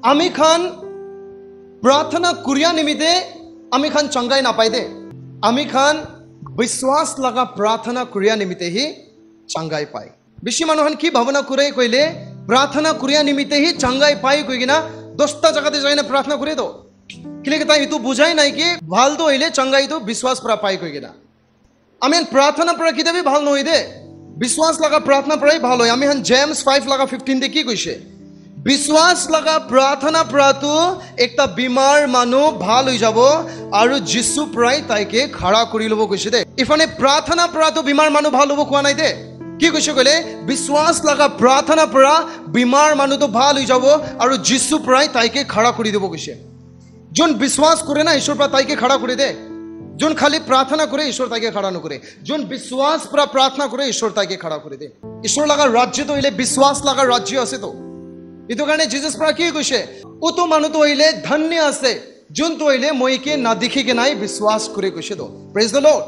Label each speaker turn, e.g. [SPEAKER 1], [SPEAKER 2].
[SPEAKER 1] আমি খান प्रार्थना कुरिया निमित्ते आमी खान चंगाई ना पाई दे आमी खान विश्वास लगा प्रार्थना कुरिया निमित्ते ही चंगाई पाई बेसी मानुहन की भावना करे कइले प्रार्थना कुरिया निमित्ते ही चंगाई पाई कइगिना 10टा जगहते जाइना प्रार्थना करे दो किले ताई इतु बुझाई नाइ कि ভাল तो हइले चंगाई तो विश्वास पर पाई कइगिना आमी प्रार्थना पर किताबी ভাল नहय दे विश्वास लगा प्रार्थना पराई ভাল হয় आमी हन जेम्स 5 लगा 15 दे की कइसे विश्वास लगा प्रार्थना प्रातु एकटा बीमार मानु ভাল হৈ যাব আৰু যিশু প্ৰায় তাইকে খাড়া কৰি লব কৈছে দে ইফানে प्रार्थना प्रातु बीमार मानु ভাল হ'ব কোৱা নাই দে কি কৈছে কলে विश्वास लगा प्रार्थना পৰা बीमार मानु তো ভাল হৈ যাব আৰু যিশু প্ৰায় তাইকে খাড়া কৰি দিব কৈছে जोन विश्वास करे ना ईश्वर पर ताइके खड़ा करे दे जोन खाली प्रार्थना करे ईश्वर ताइके खड़ा न करे जोन विश्वास पर प्रार्थना करे ईश्वर ताइके खड़ा करे दे ईश्वर लगा राज्य तो इले विश्वास लगा राज्य আছে तो इतो কাৰণে जीसस पर কি কৈছে ও তো মানুহ তো ইলে ধন্য আছে जोन तो इले মইকে না দেখি কে নাই विश्वास करे কৈছে তো प्रेज द लॉर्ड।